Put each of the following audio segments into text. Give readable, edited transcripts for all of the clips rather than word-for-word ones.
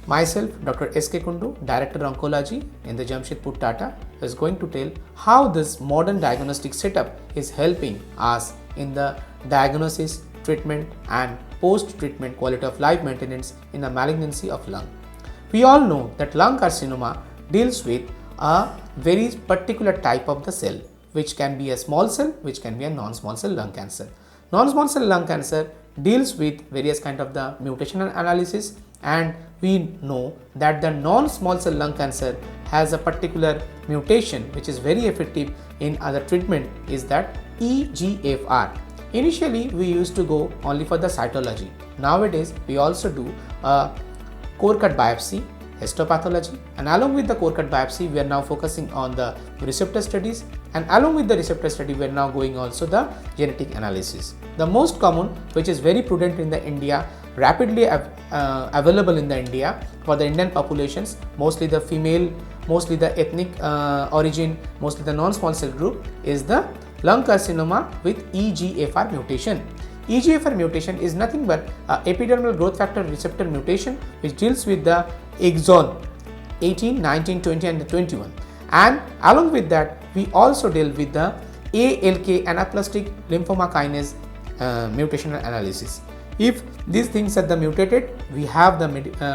Myself, Dr. S.K. Kundu, Director Oncology in the Jamshedpur Tata, is going to tell how this modern diagnostic setup is helping us in the diagnosis, treatment and post-treatment quality of life maintenance in the malignancy of lung. We all know that lung carcinoma deals with a very particular type of the cell, which can be a small cell, which can be a non-small cell lung cancer. Non-small cell lung cancer deals with various kind of the mutational analysis, and we know that the non-small cell lung cancer has a particular mutation which is very effective in other treatment, is that EGFR. Initially we used to go only for the cytology. Nowadays we also do a core cut biopsy, histopathology, and along with the core cut biopsy we are now focusing on the receptor studies, and along with the receptor study we are now going also the genetic analysis. The most common, which is very prudent in the India, rapidly available in the India for the Indian populations, mostly the female, mostly the ethnic origin, mostly the non-small cell group, is the lung carcinoma with EGFR mutation. EGFR mutation is nothing but epidermal growth factor receptor mutation, which deals with the exon 18, 19, 20 and 21, and along with that we also deal with the ALK anaplastic lymphoma kinase mutational analysis. If these things are the mutated, we have the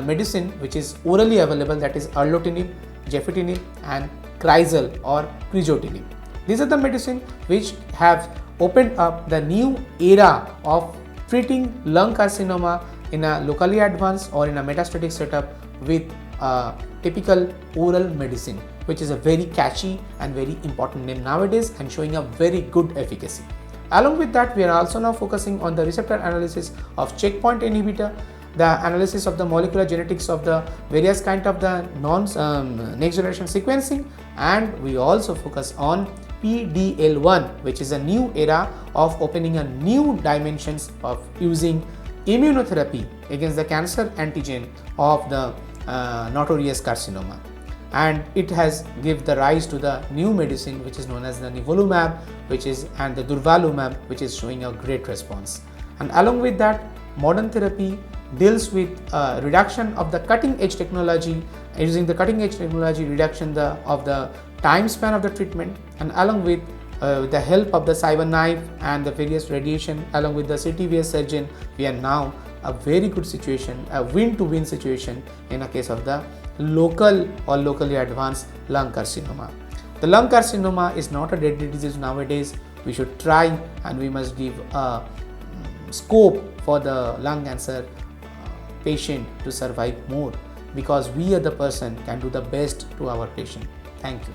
medicine which is orally available, that is erlotinib, gefitinib and crizal or crizotinib. These are the medicine which have opened up the new era of treating lung carcinoma in a locally advanced or in a metastatic setup with a typical oral medicine, which is a very catchy and very important name nowadays and showing a very good efficacy. Along with that, we are also now focusing on the receptor analysis of checkpoint inhibitor, the analysis of the molecular genetics of the various kind of the next generation sequencing, and we also focus on PDL1, which is a new era of opening a new dimensions of using immunotherapy against the cancer antigen of the notorious carcinoma, and it has give the rise to the new medicine which is known as the nivolumab, which is, and the durvalumab, which is showing a great response. And along with that, modern therapy deals with reduction of the cutting edge technology, using the cutting edge technology reduction of the time span of the treatment, and along with the help of the CyberKnife and the various radiation, along with the CTVS surgeon, we are now a very good situation, a win-to-win situation in a case of the local or locally advanced lung carcinoma. The lung carcinoma is not a deadly disease nowadays. We should try and we must give a scope for the lung cancer patient to survive more, because we as the person can do the best to our patient. Thank you.